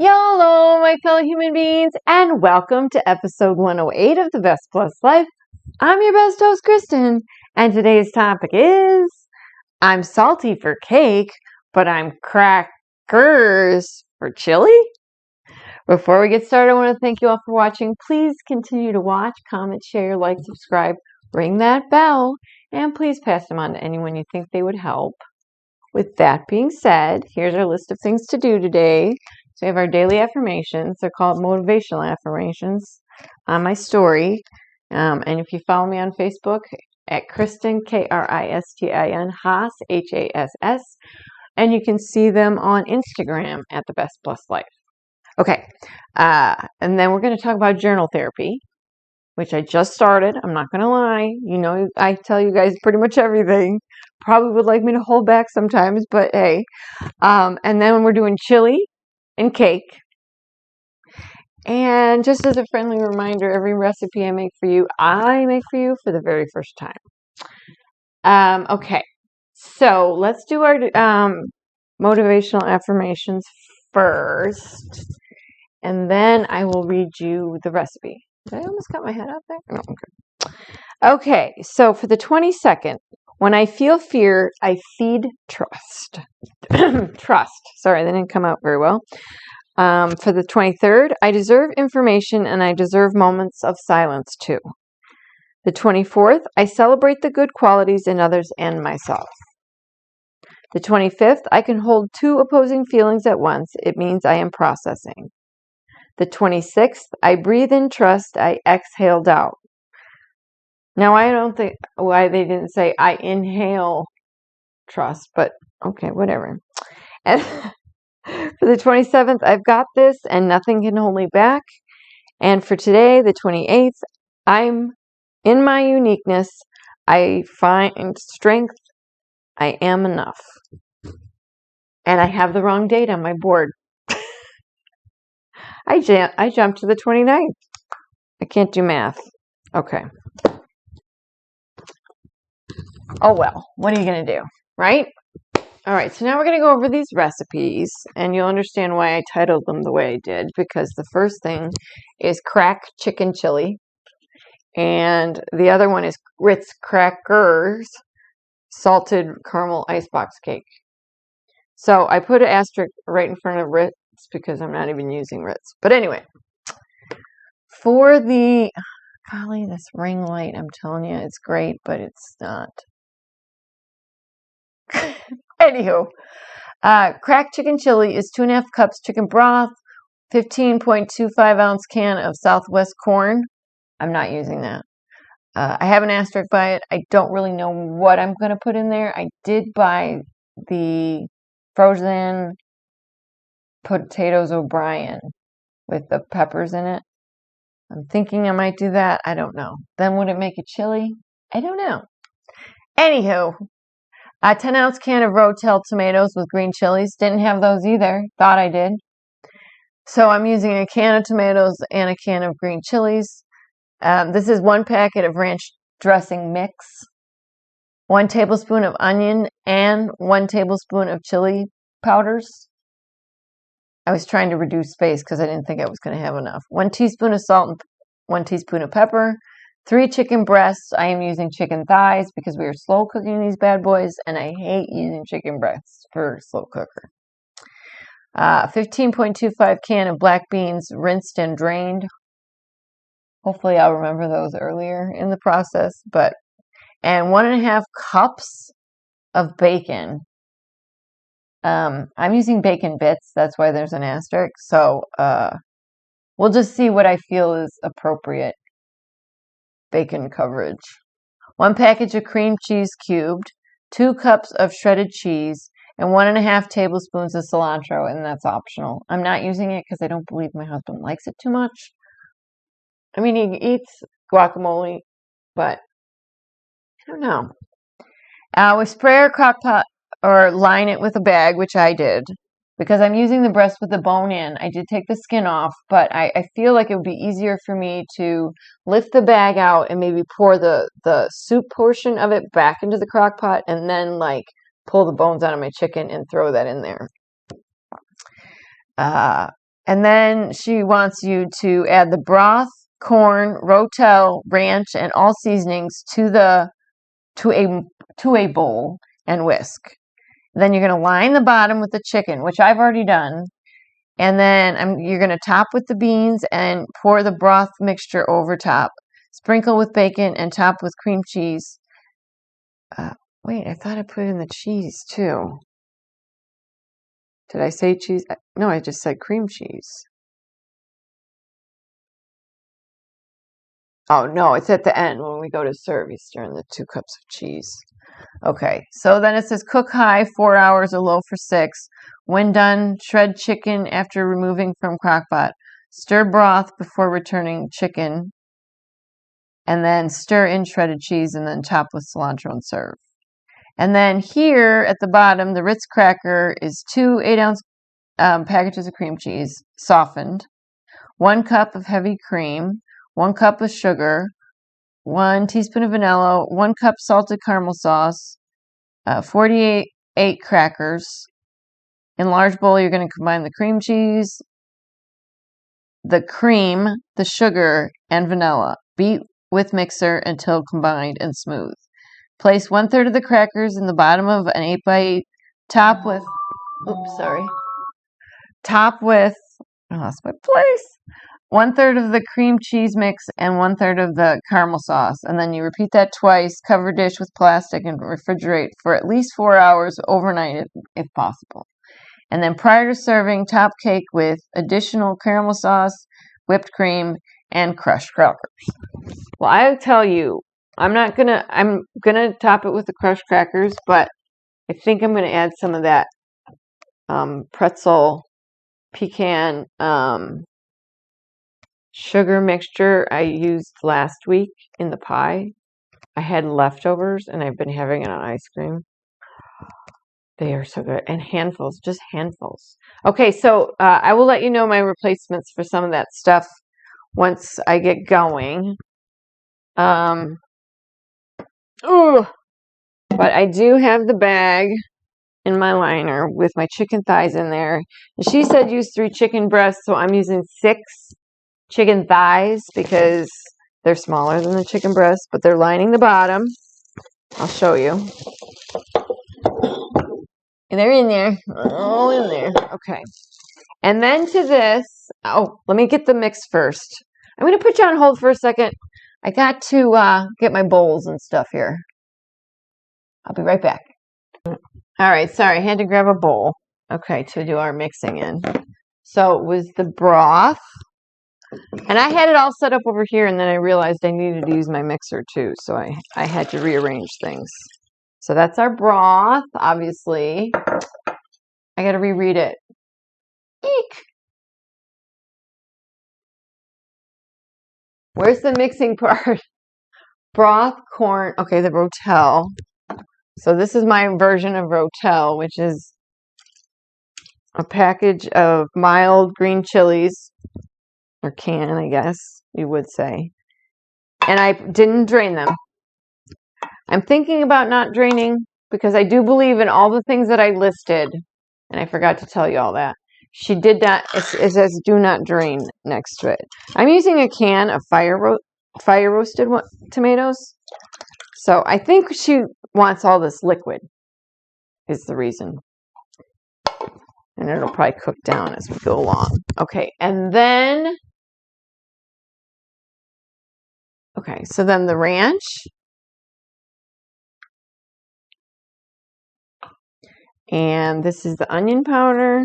YOLO, my fellow human beings, and welcome to episode 108 of The Best Plus Life. I'm your best host, Kristen, and today's topic is I'm salty for cake, but I'm crackers for chili. Before we get started, I want to thank you all for watching. Please continue to watch, comment, share, like, subscribe, ring that bell, and please pass them on to anyone you think they would help. With that being said, here's our list of things to do today. So we have our daily affirmations. They're called motivational affirmations on my story. And if you follow me on Facebook at Kristen, Kristin, Haas, Hass, and you can see them on Instagram at The Best Plus Life. Okay, and then we're going to talk about journal therapy, which I just started. I'm not going to lie. You know, I tell you guys pretty much everything. Probably would like me to hold back sometimes, but hey. And then we're doing chili and cake. And just as a friendly reminder, every recipe I make for you for the very first time. Okay, so let's do our motivational affirmations first. And then I will read you the recipe. Did I almost cut my head out there? No, okay. Okay, so for the 22nd, when I feel fear, I feed trust. Trust. Sorry, that didn't come out very well. For the 23rd, I deserve information and I deserve moments of silence too. The 24th, I celebrate the good qualities in others and myself. The 25th, I can hold two opposing feelings at once. It means I am processing. The 26th, I breathe in trust, I exhale doubt. Now, I don't think why they didn't say I inhale trust, but okay, whatever. And for the 27th, I've got this and nothing can hold me back. And for today, the 28th, I'm in my uniqueness. I find strength. I am enough. And I have the wrong date on my board. I jumped to the 29th. I can't do math. Okay. Oh, well, what are you going to do, right? All right, so now we're going to go over these recipes, and you'll understand why I titled them the way I did, because the first thing is crack chicken chili, and the other one is Ritz Crack-ers salted caramel icebox cake. So I put an asterisk right in front of Ritz because I'm not even using Ritz. But anyway, for the, golly, this ring light, I'm telling you, it's great, but it's not. Anywho, cracked chicken chili is 2.5 cups chicken broth, 15.25 ounce can of Southwest corn. I'm not using that. I have an asterisk by it. I don't really know what I'm going to put in there. I did buy the frozen potatoes O'Brien with the peppers in it. I'm thinking I might do that. I don't know. Then would it make a chili? I don't know. Anywho, a 10 ounce can of Rotel tomatoes with green chilies. Didn't have those either. Thought I did. So I'm using a can of tomatoes and a can of green chilies. This is 1 packet of ranch dressing mix, 1 tablespoon of onion, and 1 tablespoon of chili powders. I was trying to reduce space because I didn't think I was going to have enough. 1 teaspoon of salt and 1 teaspoon of pepper. 3 chicken breasts. I am using chicken thighs because we are slow cooking these bad boys, and I hate using chicken breasts for slow cooker. 15.25 can of black beans, rinsed and drained. Hopefully I'll remember those earlier in the process. And 1.5 cups of bacon. I'm using bacon bits. That's why there's an asterisk. So we'll just see what I feel is appropriate bacon coverage. 1 package of cream cheese cubed, 2 cups of shredded cheese, and 1.5 tablespoons of cilantro, and that's optional. I'm not using it because I don't believe my husband likes it too much. I mean, he eats guacamole, but I don't know. We spray our crock pot or line it with a bag, which I did. Because I'm using the breast with the bone in, I did take the skin off, but I feel like it would be easier for me to lift the bag out and maybe pour the soup portion of it back into the crock pot and then like pull the bones out of my chicken and throw that in there. And then she wants you to add the broth, corn, rotel, ranch, and all seasonings to a bowl and whisk. Then you're going to line the bottom with the chicken, which I've already done. And then you're going to top with the beans and pour the broth mixture over top. Sprinkle with bacon and top with cream cheese. Wait, I thought I put in the cheese too. Did I say cheese? No, I just said cream cheese. Oh, no, it's at the end when we go to serve. You stir in the 2 cups of cheese. Okay, so then it says cook high 4 hours or low for 6. When done, shred chicken after removing from crockpot. Stir broth before returning chicken. And then stir in shredded cheese and then top with cilantro and serve. And then here at the bottom, the Ritz cracker is 2 8-ounce packages of cream cheese, softened. 1 cup of heavy cream. 1 cup of sugar. 1 teaspoon of vanilla. 1 cup salted caramel sauce. 48 crackers. In large bowl, you're going to combine the cream cheese, the cream, the sugar, and vanilla. Beat with mixer until combined and smooth. Place 1/3 of the crackers in the bottom of an 8x8. Top with, I lost my place. 1/3 of the cream cheese mix and 1/3 of the caramel sauce. And then you repeat that twice, cover dish with plastic and refrigerate for at least 4 hours overnight if possible. And then prior to serving, top cake with additional caramel sauce, whipped cream, and crushed crackers. Well, I tell you, I'm gonna top it with the crushed crackers, but I think I'm gonna add some of that pretzel pecan sugar mixture I used last week in the pie. I had leftovers and I've been having it on ice cream. They are so good. And handfuls, just handfuls. Okay, so I will let you know my replacements for some of that stuff once I get going. But I do have the bag in my liner with my chicken thighs in there. And she said use 3 chicken breasts, so I'm using 6 chicken thighs because they're smaller than the chicken breasts, but they're lining the bottom. I'll show you. And they're in there. All in there. Okay. And then to this, let me get the mix first. I'm going to put you on hold for a second. I got to get my bowls and stuff here. I'll be right back. All right, sorry, I had to grab a bowl. Okay, to do our mixing in. So it was the broth. And I had it all set up over here, and then I realized I needed to use my mixer too, so I had to rearrange things. So that's our broth, obviously. I got to reread it. Eek! Where's the mixing part? Broth, corn, okay, the rotel. So this is my version of rotel, which is a package of mild green chilies, or can, I guess you would say. And I didn't drain them. I'm thinking about not draining because I do believe in all the things that I listed, and I forgot to tell you all that. She did not, it says do not drain next to it. I'm using a can of fire roasted tomatoes. So I think she wants all this liquid is the reason. And it'll probably cook down as we go along. Okay, and then, so then the ranch. And this is the onion powder.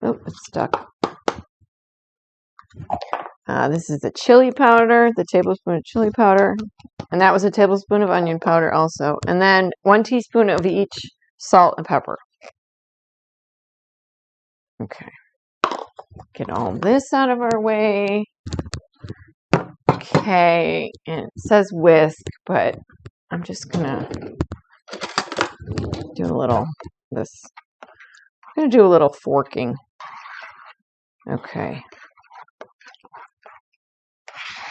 Oh, it's stuck. This is the chili powder, the tablespoon of chili powder. And that was a tablespoon of onion powder also. And then 1 teaspoon of each salt and pepper. Okay. Get all this out of our way. Okay. And it says whisk, but I'm just going to do a little I'm going to do a little forking. Okay.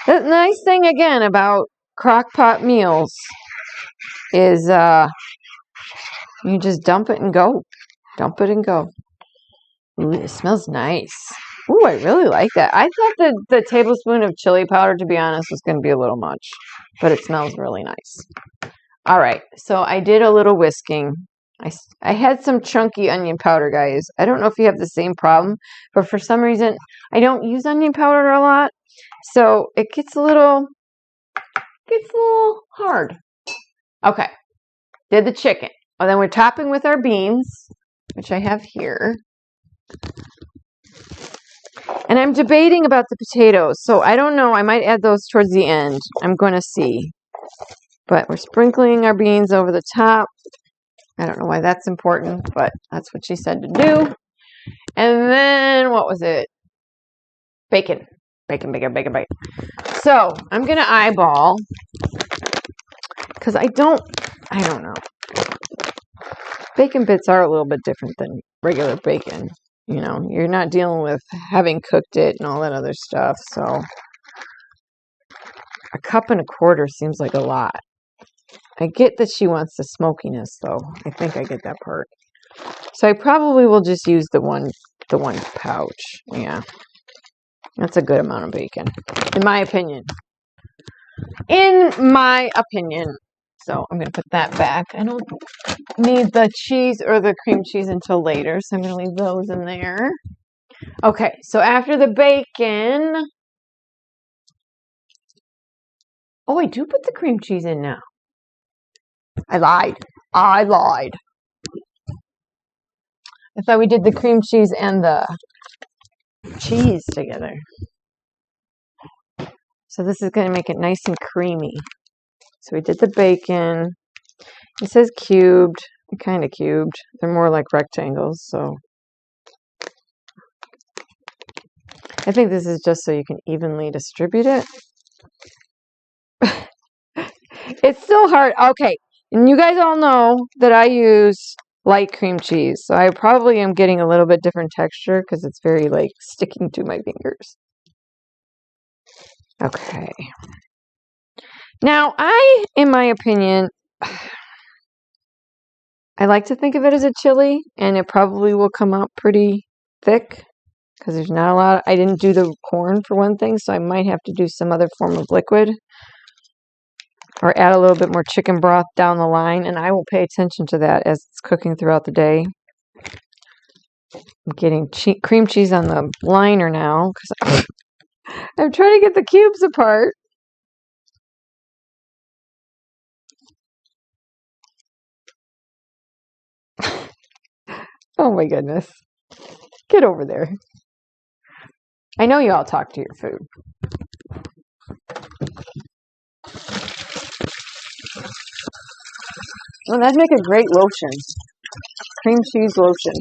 The nice thing again about crock-pot meals is you just dump it and go. Dump it and go. Ooh, it smells nice. Ooh, I really like that. I thought the tablespoon of chili powder, to be honest, was going to be a little much, but it smells really nice. All right, so I did a little whisking. I had some chunky onion powder, guys. I don't know if you have the same problem, but for some reason, I don't use onion powder a lot, so it gets a little hard. Okay, did the chicken. Oh, then we're topping with our beans, which I have here. And I'm debating about the potatoes, so I don't know. I might add those towards the end. I'm going to see. But we're sprinkling our beans over the top. I don't know why that's important, but that's what she said to do. And then, what was it? Bacon. Bacon. So, I'm going to eyeball, because I don't know. Bacon bits are a little bit different than regular bacon. You know, you're not dealing with having cooked it and all that other stuff, so 1.25 cups seems like a lot. I get that she wants the smokiness, though. I think I get that part. So I probably will just use the one pouch. Yeah. That's a good amount of bacon, in my opinion. So I'm going to put that back. I don't need the cheese or the cream cheese until later, so I'm going to leave those in there. Okay, so after the bacon... Oh, I do put the cream cheese in now. I lied. I thought we did the cream cheese and the cheese together. So this is going to make it nice and creamy. So we did the bacon. It says cubed. Kind of cubed. They're more like rectangles, so. I think this is just so you can evenly distribute it. It's still hard. Okay. And you guys all know that I use light cream cheese. So I probably am getting a little bit different texture because it's very like sticking to my fingers. Okay. Now, in my opinion, I like to think of it as a chili, and it probably will come out pretty thick because there's not a lot. I didn't do the corn for one thing, so I might have to do some other form of liquid or add a little bit more chicken broth down the line, and I will pay attention to that as it's cooking throughout the day. I'm getting cream cheese on the liner now because I'm trying to get the cubes apart. Oh my goodness. Get over there. I know you all talk to your food. Well, that'd make a great lotion. Cream cheese lotion.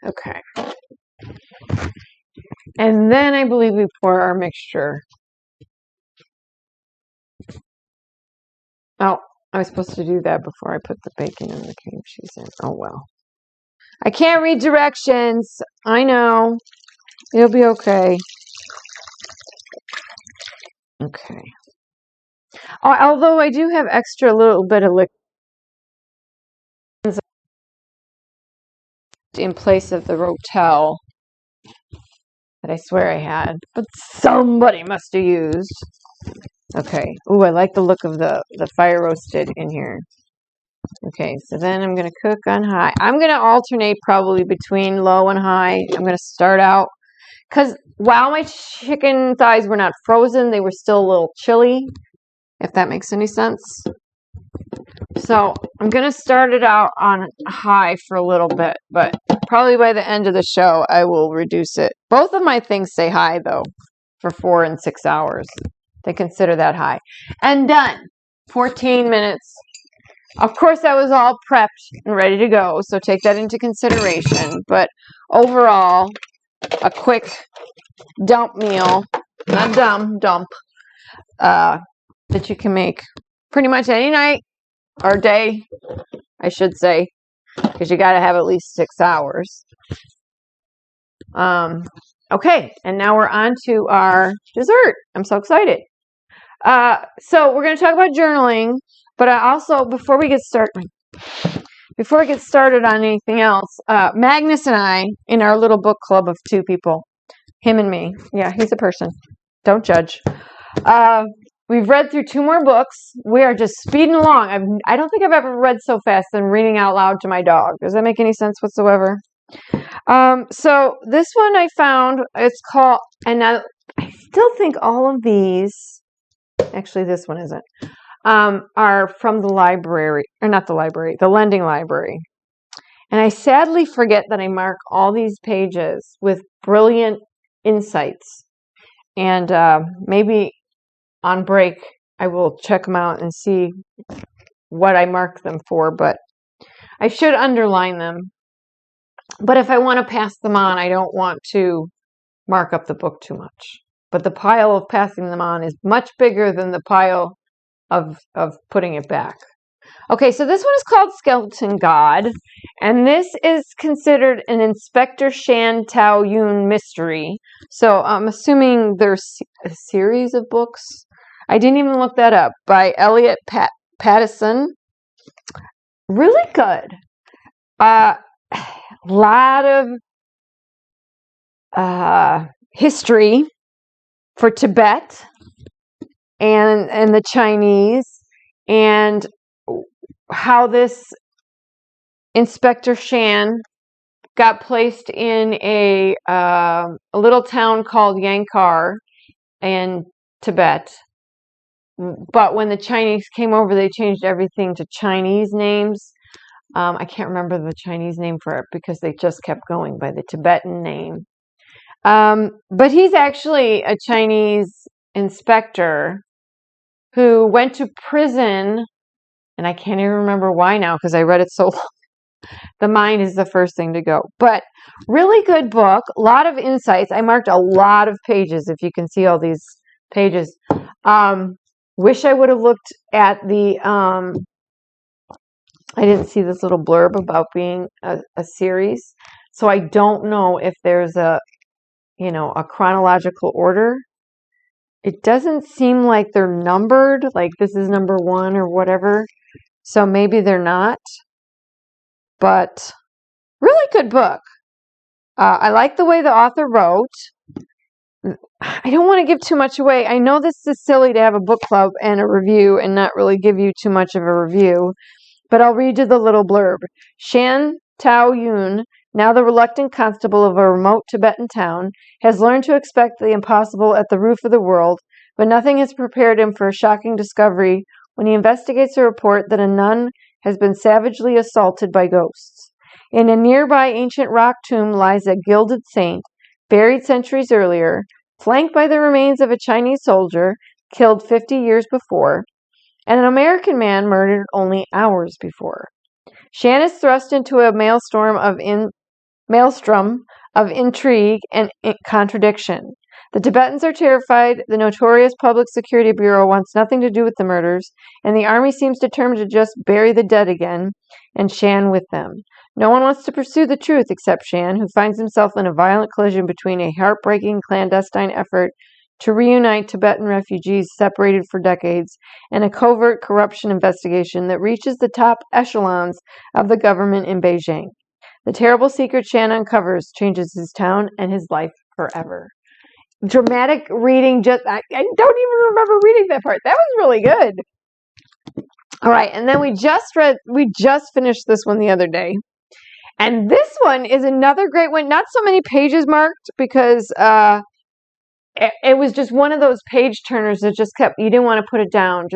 Okay. And then I believe we pour our mixture. Oh, I was supposed to do that before I put the bacon and the cream cheese in. Oh, well. I can't read directions. I know. It'll be okay. Okay. Oh, although I do have extra little bit of liquid in place of the Rotel that I swear I had, but somebody must have used. Okay. Ooh, I like the look of the fire roasted in here. Okay, so then I'm going to cook on high. I'm going to alternate probably between low and high. I'm going to start out, because while my chicken thighs were not frozen, they were still a little chilly, if that makes any sense. So I'm going to start it out on high for a little bit, but probably by the end of the show, I will reduce it. Both of my things say high, though, for 4 and 6 hours. They consider that high. And done. 14 minutes. Of course, I was all prepped and ready to go, so take that into consideration. But overall, a quick dump meal, not dump, that you can make pretty much any night or day, I should say, because you got to have at least 6 hours. Okay, and now we're on to our dessert. I'm so excited. So we're going to talk about journaling. But I also, before we get started, before I get started on anything else, Magnus and I, in our little book club of 2 people, him and me, yeah, he's a person, don't judge. We've read through 2 more books. We are just speeding along. I don't think I've ever read so fast than reading out loud to my dog. Does that make any sense whatsoever? So this one I found, it's called, and I still think all of these, actually this one isn't, are from the library, or not the library, the lending library. And I sadly forget that I mark all these pages with brilliant insights. And maybe on break, I will check them out and see what I marked them for, but I should underline them. But if I want to pass them on, I don't want to mark up the book too much. But the pile of passing them on is much bigger than the pile of putting it back. Okay, so this one is called Skeleton God, and this is considered an Inspector Shan Tao Yun mystery. So I'm assuming there's a series of books. I didn't even look that up, by Elliot Pattison. Really good. Lot of history for Tibet and the Chinese, and how this Inspector Shan got placed in a little town called Yankar in Tibet. But when the Chinese came over, they changed everything to Chinese names. I can't remember the Chinese name for it because they just kept going by the Tibetan name. But he's actually a Chinese inspector who went to prison, and I can't even remember why now because I read it so long. The mind is the first thing to go. But really good book, a lot of insights. I marked a lot of pages, if you can see all these pages. Wish I would have looked at the, I didn't see this little blurb about being a series. So I don't know if there's a chronological order. It doesn't seem like they're numbered, like this is number 1 or whatever. So maybe they're not. But really good book. I like the way the author wrote. I don't want to give too much away. I know this is silly to have a book club and a review and not really give you too much of a review, but I'll read you the little blurb. Shan Tao Yun, now the reluctant constable of a remote Tibetan town, has learned to expect the impossible at the roof of the world, but nothing has prepared him for a shocking discovery when he investigates a report that a nun has been savagely assaulted by ghosts. In a nearby ancient rock tomb lies a gilded saint, buried centuries earlier, flanked by the remains of a Chinese soldier killed 50 years before, and an American man murdered only hours before. Shan is thrust into a maelstrom of intrigue and contradiction. The Tibetans are terrified, the notorious Public Security Bureau wants nothing to do with the murders, and the army seems determined to just bury the dead again, and Shan with them. No one wants to pursue the truth except Shan, who finds himself in a violent collision between a heartbreaking clandestine effort to reunite Tibetan refugees separated for decades and a covert corruption investigation that reaches the top echelons of the government in Beijing. The terrible secret Shan uncovers changes his town and his life forever. Dramatic reading. I don't even remember reading that part. That was really good. All right, and then we just finished this one the other day. And this one is another great one. Not so many pages marked because it was just one of those page turners that just kept, you didn't want to put it down.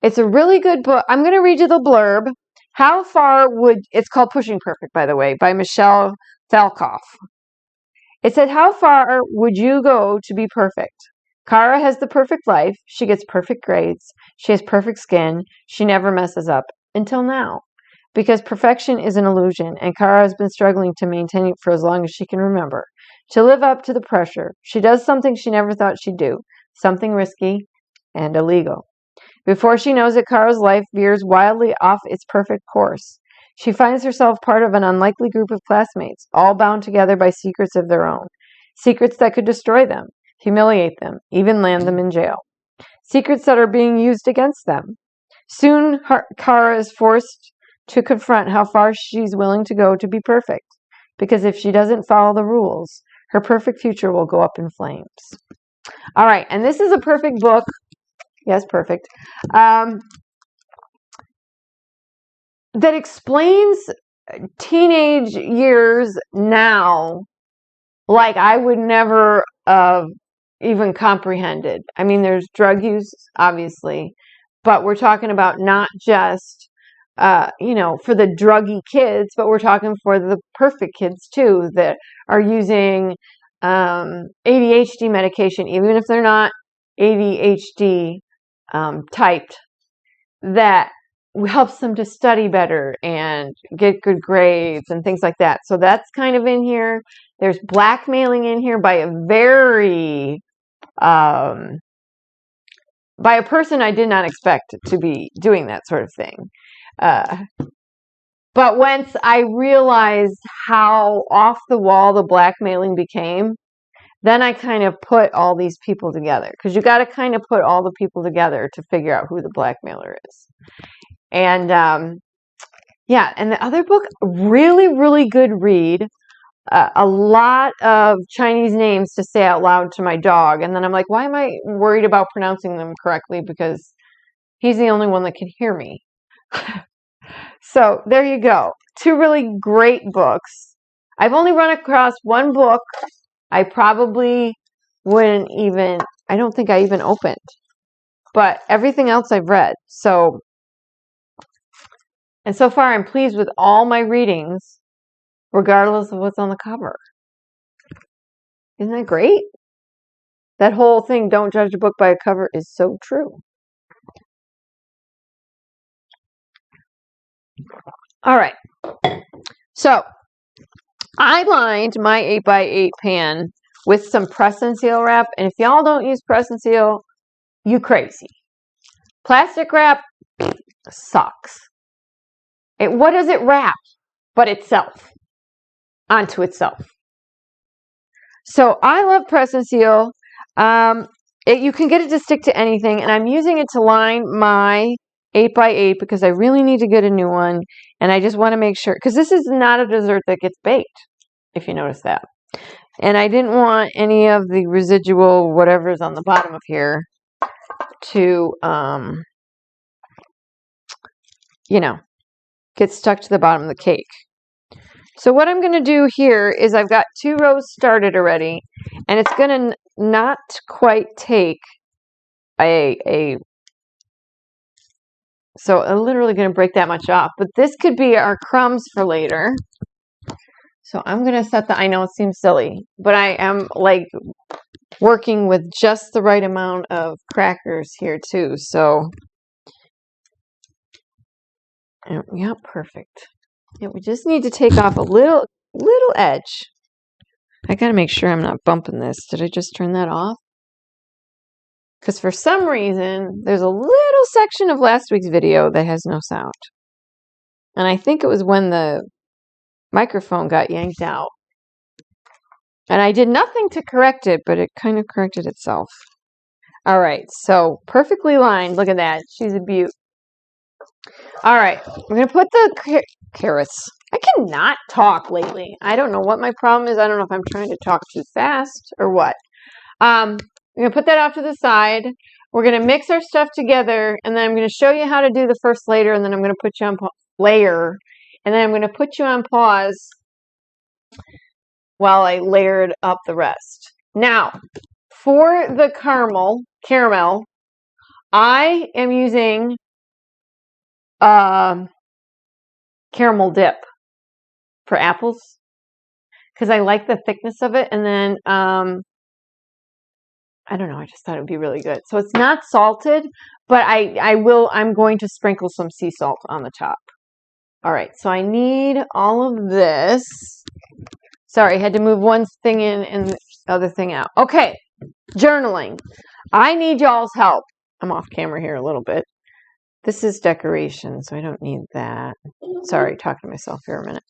It's a really good book. I'm going to read you the blurb. It's called Pushing Perfect, by the way, by Michelle Falkoff. It said, how far would you go to be perfect? Kara has the perfect life. She gets perfect grades. She has perfect skin. She never messes up. Until now. Because perfection is an illusion, and Kara has been struggling to maintain it for as long as she can remember. To live up to the pressure, she does something she never thought she'd do. Something risky and illegal. Before she knows it, Kara's life veers wildly off its perfect course. She finds herself part of an unlikely group of classmates, all bound together by secrets of their own. Secrets that could destroy them, humiliate them, even land them in jail. Secrets that are being used against them. Soon, Kara is forced to confront how far she's willing to go to be perfect. Because if she doesn't follow the rules, her perfect future will go up in flames. All right, and this is a perfect book. Yes, perfect. That explains teenage years now like I would never even comprehended. I mean, there's drug use, obviously, but we're talking about not just, for the druggy kids, but we're talking for the perfect kids too that are using ADHD medication, even if they're not ADHD typed, that helps them to study better and get good grades and things like that. So that's kind of in here. There's blackmailing in here by a by a person I did not expect to be doing that sort of thing. But once I realized how off the wall the blackmailing became, then I kind of put all these people together, because you got to kind of put all the people together to figure out who the blackmailer is. And and the other book, really, really good read. A lot of Chinese names to say out loud to my dog. And then I'm like, why am I worried about pronouncing them correctly? Because he's the only one that can hear me. So there you go. 2 really great books. I've only run across one book I probably wouldn't even, I don't think I even opened. But everything else I've read. And so far I'm pleased with all my readings, regardless of what's on the cover. Isn't that great? That whole thing, don't judge a book by a cover, is so true. All right. So I lined my 8x8 pan with some press and seal wrap. And if y'all don't use press and seal, you crazy. Plastic wrap sucks. What does it wrap but itself onto itself? So I love press and seal. You can get it to stick to anything, and I'm using it to line my 8x8 because I really need to get a new one, and I just want to make sure, because this is not a dessert that gets baked, if you notice that. And I didn't want any of the residual whatever's on the bottom of here to, get stuck to the bottom of the cake. So what I'm going to do here is I've got 2 rows started already, and it's going to not quite take so I'm literally going to break that much off, but this could be our crumbs for later. So I'm going to set I know it seems silly, but I am working with just the right amount of crackers here too. So yeah, perfect. Yeah, we just need to take off a little edge. I got to make sure I'm not bumping this. Did I just turn that off? Because for some reason, there's a little section of last week's video that has no sound. And I think it was when the microphone got yanked out. And I did nothing to correct it, but it kind of corrected itself. All right, so perfectly lined. Look at that. She's a beaut. All right, we're going to put the carrots. I cannot talk lately. I don't know what my problem is. I don't know if I'm trying to talk too fast or what. I'm going to put that off to the side. We're going to mix our stuff together, and then I'm going to show you how to do the first layer, and then I'm going to put you on and then I'm going to put you on pause while I layered up the rest. Now, for the caramel, I am using caramel dip for apples because I like the thickness of it. And then I don't know, I just thought it would be really good. So it's not salted, but I'm going to sprinkle some sea salt on the top. All right, so I need all of this. Sorry, I had to move one thing in and the other thing out. Okay, journaling. I need y'all's help. I'm off camera here a little bit. This is decoration, so I don't need that. Sorry, talking to myself here a minute.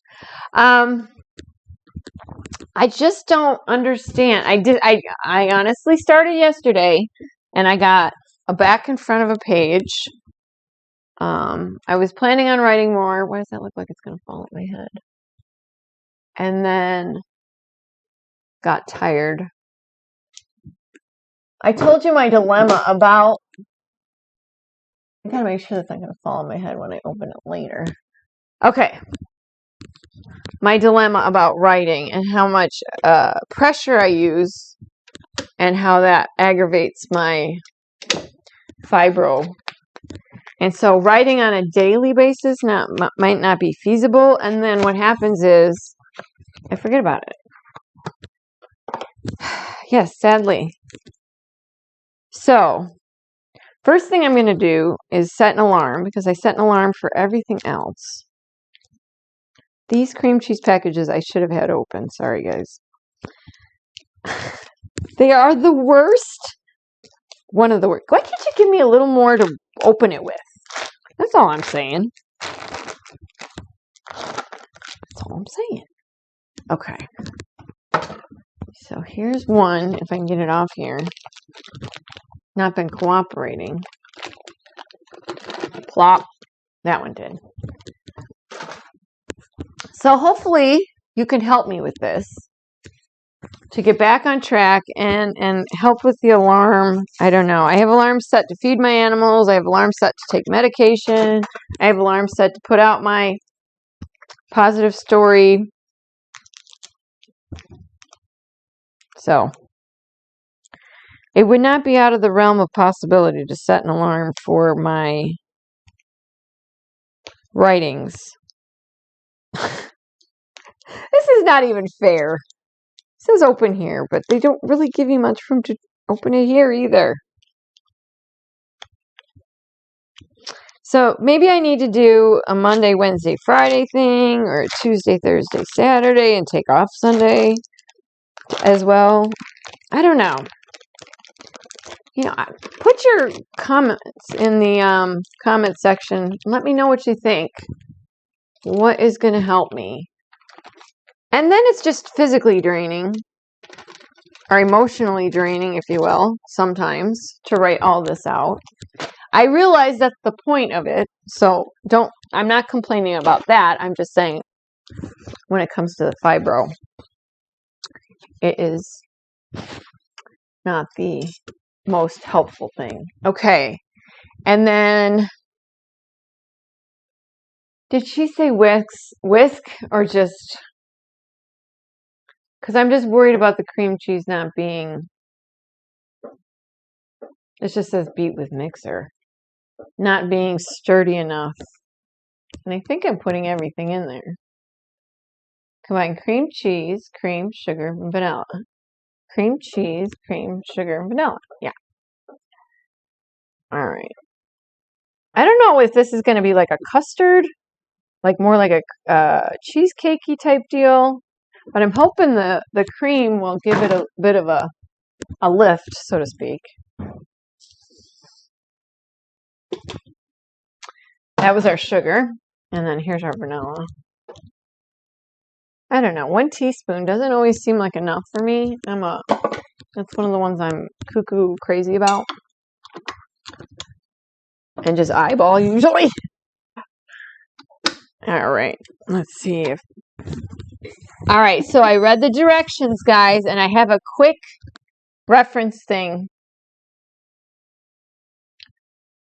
I just don't understand. I honestly started yesterday, and I got a back and front of a page. I was planning on writing more. Why does that look like it's going to fall at my head? And then got tired. I told you my dilemma about, I gotta make sure that's not going to fall on my head when I open it later. Okay. My dilemma about writing and how much pressure I use and how that aggravates my fibro. And so writing on a daily basis might not be feasible. And then what happens is I forget about it. Yes, sadly. So first thing I'm going to do is set an alarm, because I set an alarm for everything else. These cream cheese packages I should have had open. Sorry, guys. They are the worst. One of the worst. Why can't you give me a little more to open it with? That's all I'm saying. That's all I'm saying. Okay. So here's one, if I can get it off here. Not been cooperating. Plop. That one did. So hopefully you can help me with this to get back on track and help with the alarm. I don't know. I have alarms set to feed my animals. I have alarms set to take medication. I have alarms set to put out my positive story. So it would not be out of the realm of possibility to set an alarm for my writings. This is not even fair. It says open here, but they don't really give you much room to open it here either. So maybe I need to do a Monday, Wednesday, Friday thing, or a Tuesday, Thursday, Saturday, and take off Sunday as well. I don't know. You know, put your comments in the comment section. Let me know what you think. What is going to help me? And then it's just physically draining, or emotionally draining, if you will, sometimes, to write all this out. I realize that's the point of it, so I'm not complaining about that. I'm just saying when it comes to the fibro, it is not the most helpful thing. Okay. And then, did she say whisk or just, because I'm just worried about the cream cheese not being, it just says beat with mixer, not being sturdy enough. And I think I'm putting everything in there. Combine cream cheese, cream, sugar, and vanilla. Cream cheese, cream, sugar, and vanilla. Yeah. All right. I don't know if this is going to be like a custard, like more like a cheesecakey type deal, but I'm hoping the cream will give it a bit of a lift, so to speak. That was our sugar, and then here's our vanilla. I don't know. 1 teaspoon doesn't always seem like enough for me. That's one of the ones I'm cuckoo crazy about. And just eyeball usually. All right. Let's see if. All right. So I read the directions, guys, and I have a quick reference thing.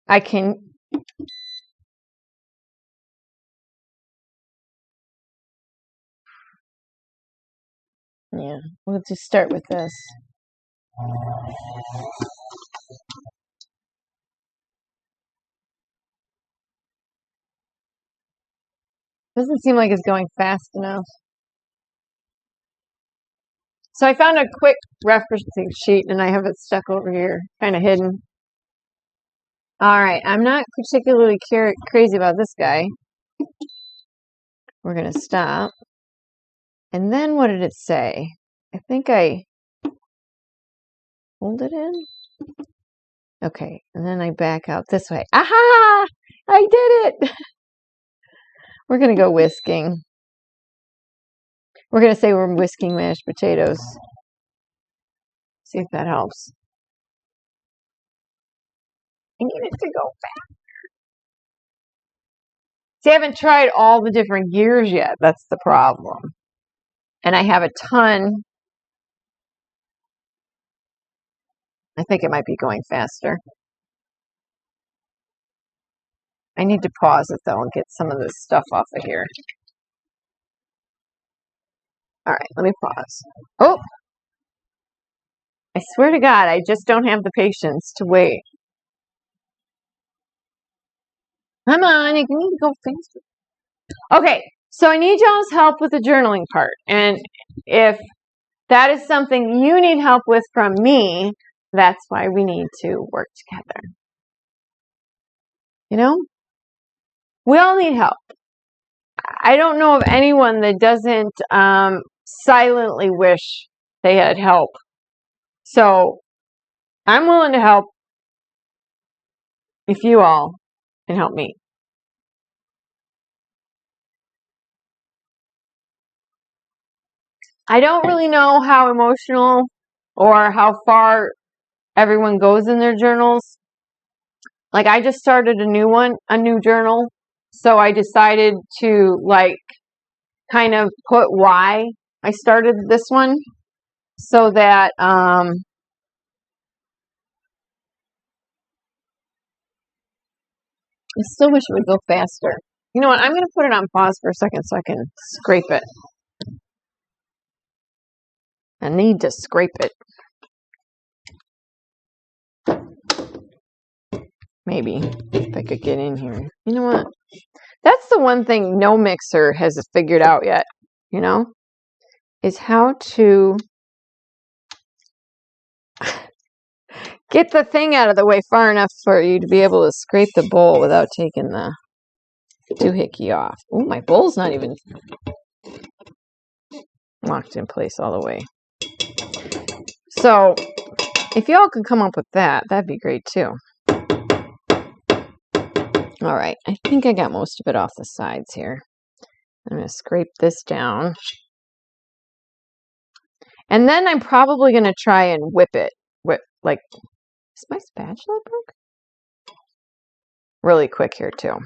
I can. Yeah. We'll just start with this. Doesn't seem like it's going fast enough. So I found a quick referencing sheet, and I have it stuck over here, kind of hidden. All right, I'm not particularly crazy about this guy. We're going to stop. And then what did it say? I think I hold it in. Okay, and then I back out this way. Aha! I did it! We're going to go whisking. We're going to say we're whisking mashed potatoes. See if that helps. I need it to go See, I haven't tried all the different gears yet. That's the problem. And I have a ton. I think it might be going faster. I need to pause it, though, and get some of this stuff off of here. All right, let me pause. Oh! I swear to God, I just don't have the patience to wait. Come on, you need to go faster. Okay, so I need y'all's help with the journaling part. And if that is something you need help with from me, that's why we need to work together. You know? We all need help. I don't know of anyone that doesn't silently wish they had help. So I'm willing to help if you all can help me. I don't really know how emotional or how far everyone goes in their journals. Like, I just started a new journal. So I decided to, like, kind of put why I started this one so that, I still wish it would go faster. You know what? I'm going to put it on pause for a second so I can scrape it. I need to scrape it. Maybe if I could get in here. You know what? That's the one thing no mixer has figured out yet, you know, is how to get the thing out of the way far enough for you to be able to scrape the bowl without taking the doohickey off. Oh, my bowl's not even locked in place all the way. So if y'all could come up with that, that'd be great too. All right, I think I got most of it off the sides here. I'm going to scrape this down. And then I'm probably going to try and whip it. Like, is my spatula broke? Really quick here too.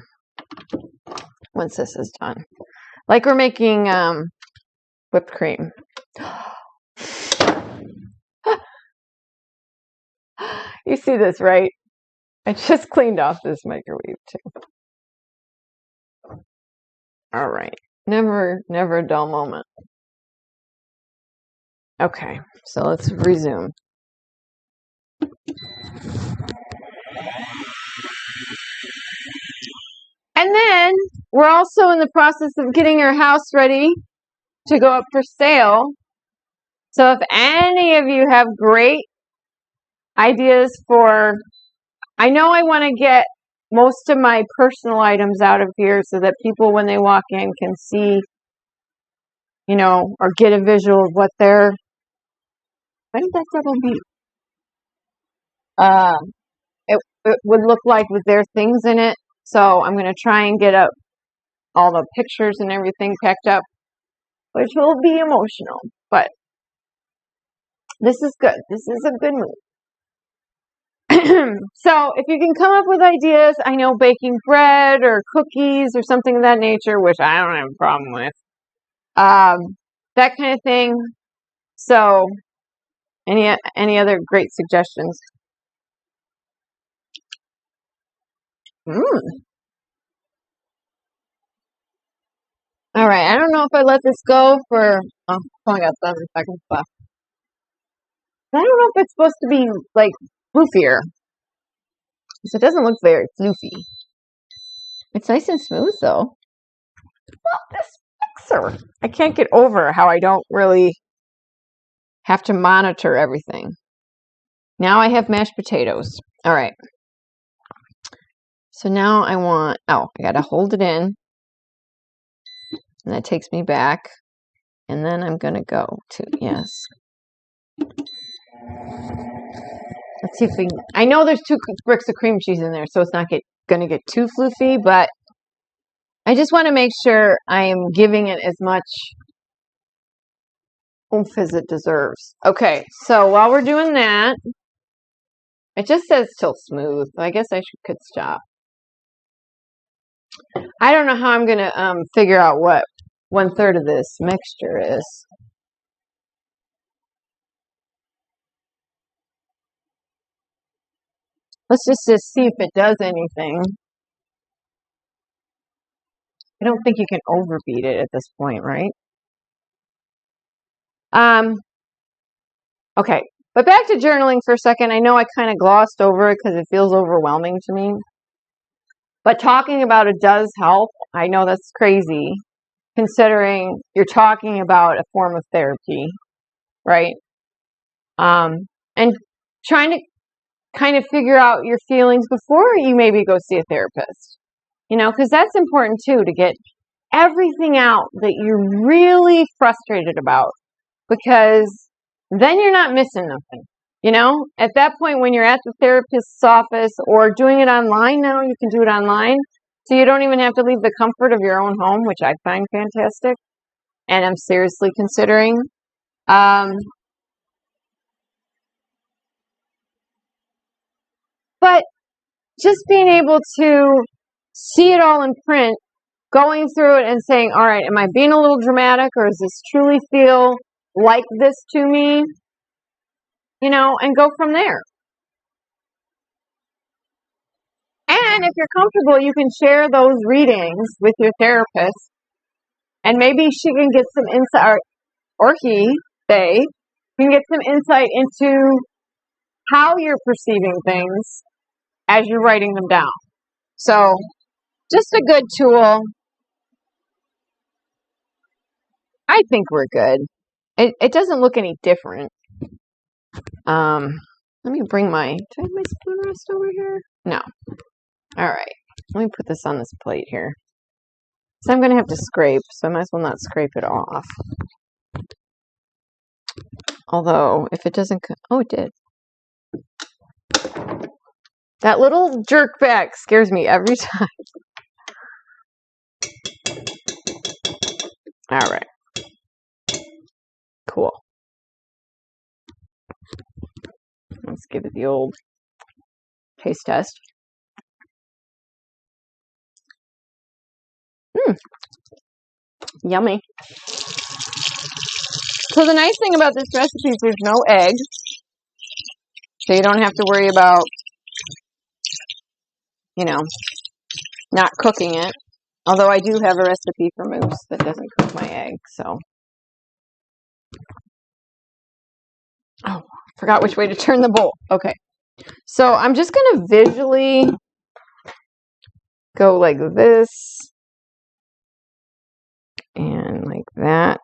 Once this is done. Like we're making whipped cream. You see this, right? I just cleaned off this microwave too. All right. Never a dull moment. Okay, so let's resume. And then we're also in the process of getting our house ready to go up for sale. So if any of you have great ideas for, I know I want to get most of my personal items out of here so that people, when they walk in, can see, you know, or get a visual of what they're, what did that double beat? It would look like with their things in it. So I'm going to try and get up all the pictures and everything packed up, which will be emotional, but this is good. This is a good move. So if you can come up with ideas, I know baking bread or cookies or something of that nature, which I don't have a problem with, that kind of thing. So any other great suggestions? All right, I don't know if I let this go for, oh, only got 7 seconds left. I don't know if it's supposed to be, like, floofier. Because it doesn't look very floofy. It's nice and smooth, though. Well, this mixer. I can't get over how I don't really have to monitor everything. Now I have mashed potatoes. All right. So now I want, I got to hold it in. And that takes me back. And then I'm going to go to, yes. Let's see if we can, I know there's 2 bricks of cream cheese in there, so it's not going to get too floofy, but I just want to make sure I am giving it as much oomph as it deserves. Okay, so while we're doing that, it just says till smooth. I guess I could stop. I don't know how I'm gonna figure out what 1/3 of this mixture is. Let's just see if it does anything. I don't think you can overbeat it at this point, right? Okay, but back to journaling for a second. I know I kind of glossed over it because it feels overwhelming to me. But talking about it does help. I know that's crazy, considering you're talking about a form of therapy, right? And trying to kind of figure out your feelings before you maybe go see a therapist, because that's important too, to get everything out that you're really frustrated about, because then you're not missing nothing. At that point, when you're at the therapist's office or doing it online now, you can do it online. So you don't even have to leave the comfort of your own home, which I find fantastic. And I'm seriously considering. But just being able to see it all in print, going through it and saying, all right, am I being a little dramatic, or does this truly feel like this to me? And go from there. And if you're comfortable, you can share those readings with your therapist, and maybe she can get some insight, or they can get some insight into how you're perceiving things as you're writing them down. So, just a good tool. I think we're good. It doesn't look any different. Let me bring do I have my spoon rest over here? No. All right. Let me put this on this plate here. So I'm going to have to scrape, so I might as well not scrape it off. Although, if it doesn't... Oh, it did. That little jerk back scares me every time. All right. Cool. Let's give it the old taste test. Yummy. So the nice thing about this recipe is there's no egg. So you don't have to worry about, not cooking it. Although I do have a recipe for mousse that doesn't cook my egg, so. Oh, forgot which way to turn the bowl. Okay. So I'm just going to visually go like this and like that.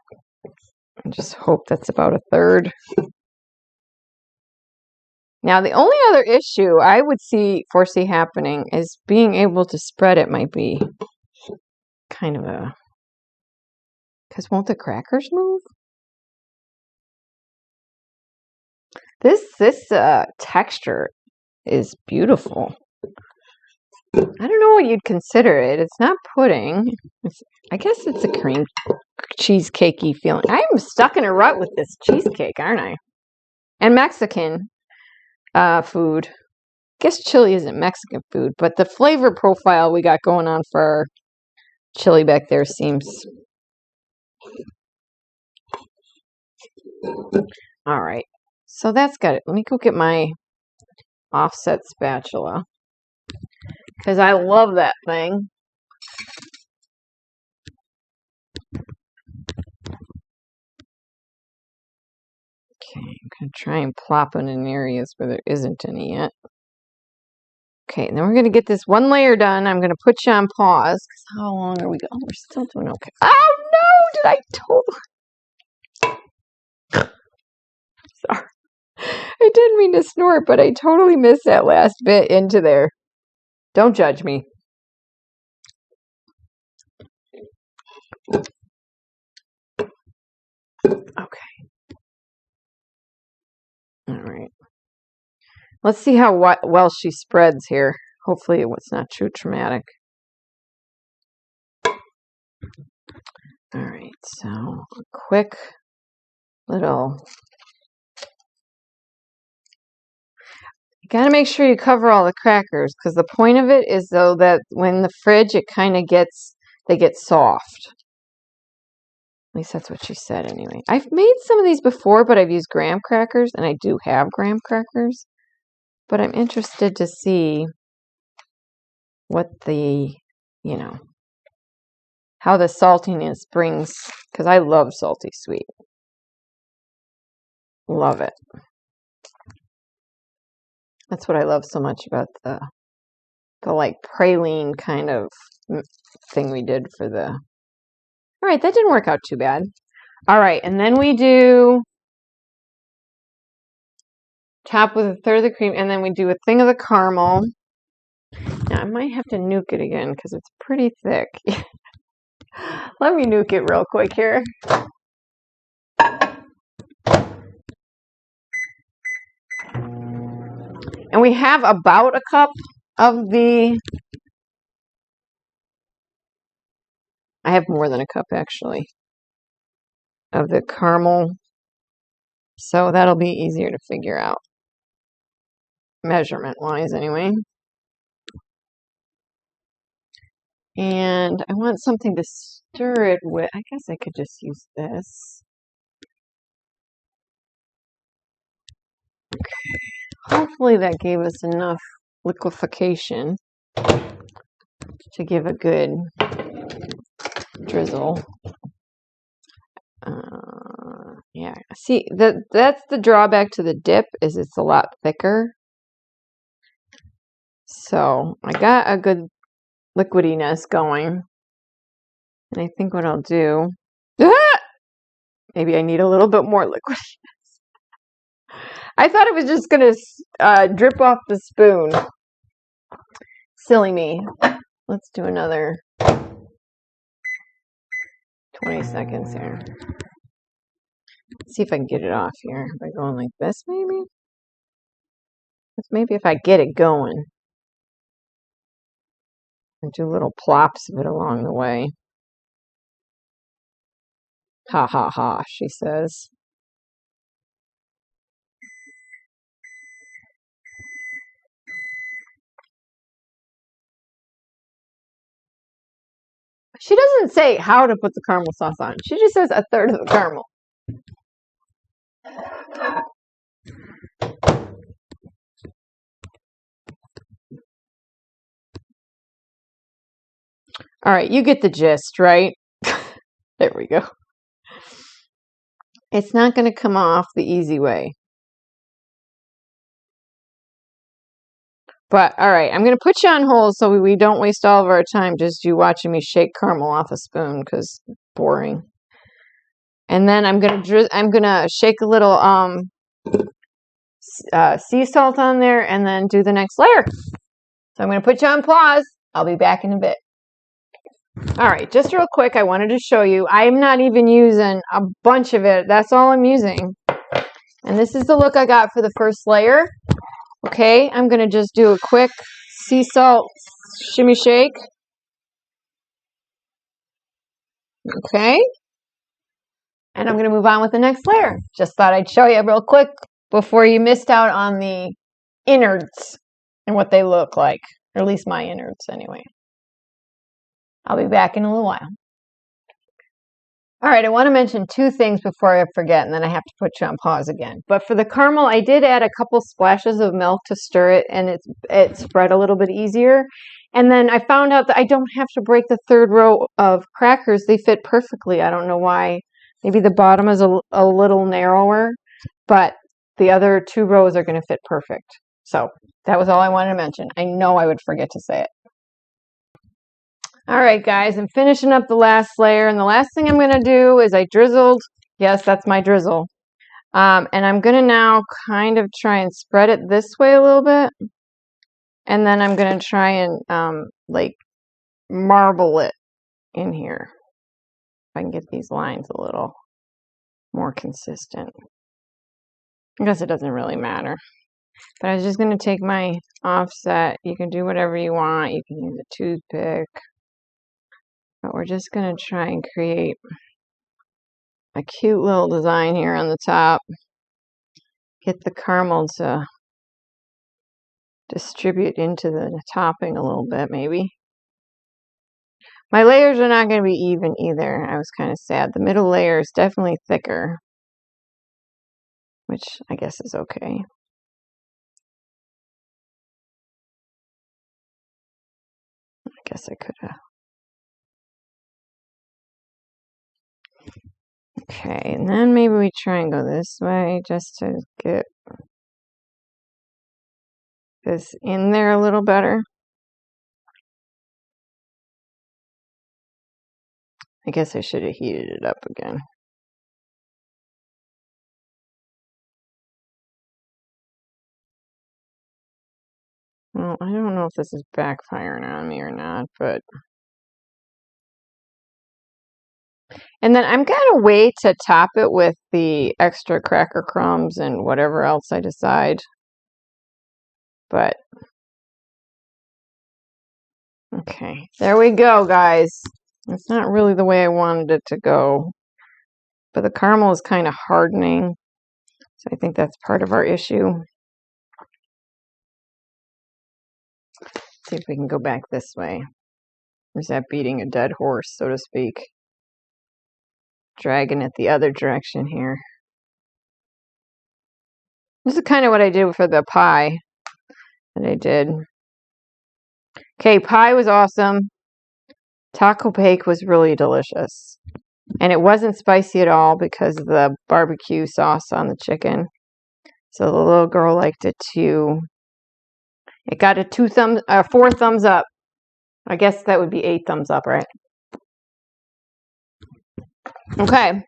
And just hope that's about 1/3. Now, the only other issue I would foresee happening is being able to spread it might be kind of because won't the crackers move? This texture is beautiful. I don't know what you'd consider it. It's not pudding. I guess it's a cream cheesecakey feeling. I'm stuck in a rut with this cheesecake, aren't I? And Mexican food. I guess chili isn't Mexican food, but the flavor profile we got going on for our chili back there seems... All right. So that's got it. Let me go get my offset spatula, because I love that thing. Okay, I'm going to try and plop it in areas where there isn't any yet. Okay, and then we're going to get this one layer done. I'm going to put you on pause, because how long are we going? Oh, we're still doing okay. Oh, no! Did I totally... Sorry. I didn't mean to snort, but I totally missed that last bit into there. Don't judge me. Okay. All right. Let's see how well she spreads here. Hopefully it was not too traumatic. All right, so a quick little... gotta make sure you cover all the crackers because the point of it is though that when the fridge it kind of they get soft. At least that's what she said anyway. I've made some of these before, but I've used graham crackers and I do have graham crackers. But I'm interested to see what how the saltiness brings, because I love salty sweet. Love it. That's what I love so much about the like praline kind of thing we did for the. All right, that didn't work out too bad. All right, and then we do top with a third of the cream, and then we do a thing of the caramel. Now I might have to nuke it again because it's pretty thick. Let me nuke it real quick here. And we have about a cup of the. I have more than a cup actually of the caramel. So that'll be easier to figure out. Measurement wise anyway. And I want something to stir it with. I guess I could just use this. Okay. Hopefully that gave us enough liquefaction to give a good drizzle. Yeah, see, that's the drawback to the dip is it's a lot thicker. So I got a good liquidiness going. And I think what I'll do, maybe I need a little bit more liquidiness. I thought it was just going to drip off the spoon. Silly me. Let's do another 20 seconds here. See if I can get it off here by going like this, maybe? Maybe if I get it going. And do little plops of it along the way. Ha ha ha, she says. She doesn't say how to put the caramel sauce on. She just says a third of the caramel. All right, you get the gist, right? There we go. It's not going to come off the easy way. But, all right, I'm going to put you on hold so we don't waste all of our time just you watching me shake caramel off a spoon because it's boring. And then I'm going to shake a little sea salt on there and then do the next layer. So I'm going to put you on pause. I'll be back in a bit. All right, just real quick, I wanted to show you. I'm not even using a bunch of it. That's all I'm using. And this is the look I got for the first layer. Okay, I'm going to just do a quick sea salt shimmy shake. Okay. And I'm going to move on with the next layer. Just thought I'd show you real quick before you missed out on the innards and what they look like. Or at least my innards anyway. I'll be back in a little while. All right, I want to mention two things before I forget, and then I have to put you on pause again. But for the caramel, I did add a couple splashes of milk to stir it, and it spread a little bit easier. And then I found out that I don't have to break the third row of crackers. They fit perfectly. I don't know why. Maybe the bottom is a little narrower, but the other two rows are going to fit perfect. So that was all I wanted to mention. I know I would forget to say it. All right, guys, I'm finishing up the last layer, and the last thing I'm going to do is I drizzled. Yes, that's my drizzle. And I'm going to now kind of try and spread it this way a little bit. And then I'm going to try and like marble it in here. If I can get these lines a little more consistent. I guess it doesn't really matter. But I was just going to take my offset. You can do whatever you want. You can use a toothpick. But we're just going to try and create a cute little design here on the top. Get the caramel to distribute into the topping a little bit, maybe. My layers are not going to be even either. I was kind of sad. The middle layer is definitely thicker, which I guess is okay. I guess I could have. Okay, and then maybe we try and go this way just to get this in there a little better. I guess I should have heated it up again. Well, I don't know if this is backfiring on me or not, but... And then I'm going to wait to top it with the extra cracker crumbs and whatever else I decide. But, okay, there we go, guys. It's not really the way I wanted it to go. But the caramel is kind of hardening. So I think that's part of our issue. See if we can go back this way. Or is that beating a dead horse, so to speak? Dragging it the other direction here. This is kind of what I did for the pie that I did. Okay, pie was awesome. Taco bake was really delicious. And it wasn't spicy at all because of the barbecue sauce on the chicken. So the little girl liked it too. It got a 4 thumbs up. I guess that would be 8 thumbs up, right? Okay.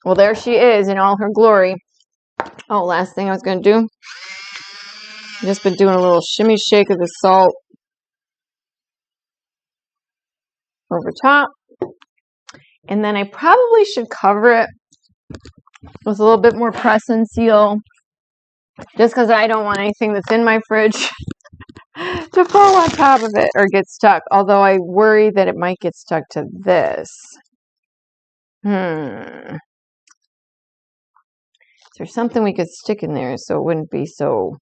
Well, there she is in all her glory. Oh, last thing I was going to do. Just been doing a little shimmy shake of the salt over top. And then I probably should cover it with a little bit more press and seal. Just because I don't want anything that's in my fridge to fall on top of it or get stuck. Although I worry that it might get stuck to this. Is there something we could stick in there so it wouldn't be so...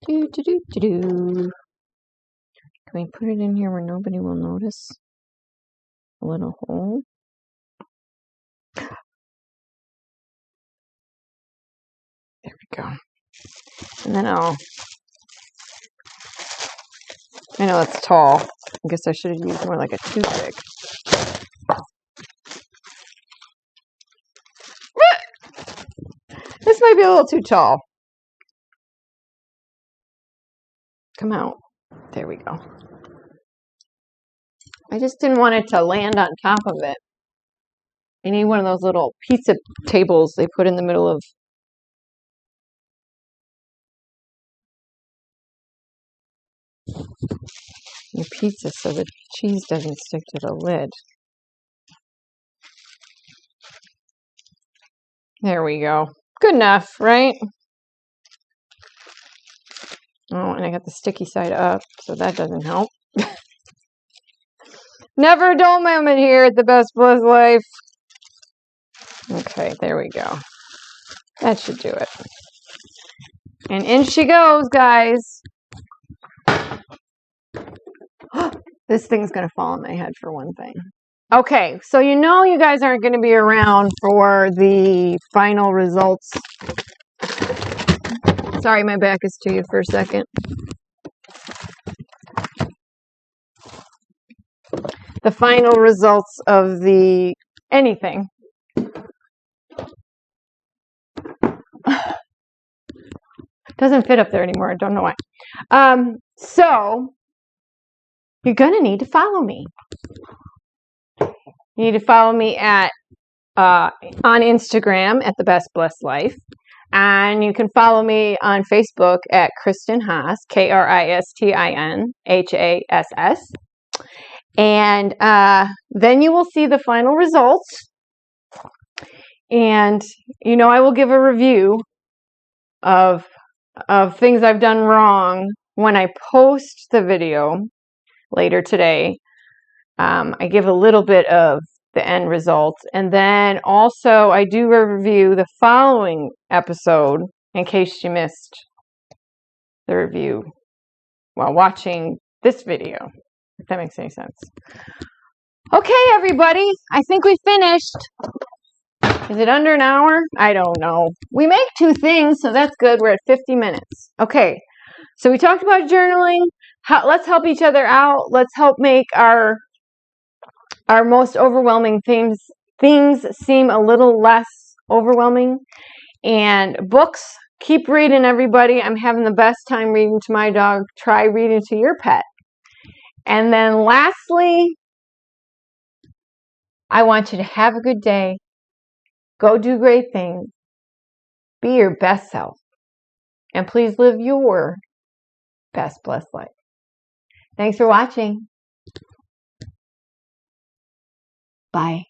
Can we put it in here where nobody will notice? A little hole. There we go. And then I know it's tall. I guess I should have used more like a toothpick. This might be a little too tall. Come out. There we go. I just didn't want it to land on top of it. I need one of those little pizza tables they put in the middle of your pizza so the cheese doesn't stick to the lid. There we go. Good enough, right? Oh, and I got the sticky side up, so that doesn't help. Never a dull moment here at the Best Bliss Life. Okay, there we go. That should do it. And in she goes, guys. This thing's going to fall on my head for one thing. Okay, so you know you guys aren't going to be around for the final results. Sorry, my back is to you for a second. The final results of the anything. Doesn't fit up there anymore. I don't know why. So you're going to need to follow me. You need to follow me at on Instagram at The Best Blessed Life. And you can follow me on Facebook at Kristen Haas, KristinHass. And then you will see the final results. And, you know, I will give a review of things I've done wrong when I post the video later today. I give a little bit of the end result. And then also I do review the following episode in case you missed the review while watching this video, if that makes any sense. Okay, everybody, I think we finished. Is it under an hour? I don't know. We make 2 things, so that's good. We're at 50 minutes. Okay, so we talked about journaling. Let's help each other out. Let's help make our most overwhelming things seem a little less overwhelming. And books, keep reading, everybody. I'm having the best time reading to my dog. Try reading to your pet. And then lastly, I want you to have a good day. Go do great things. Be your best self. And please live your best blessed life. Thanks for watching. Bye.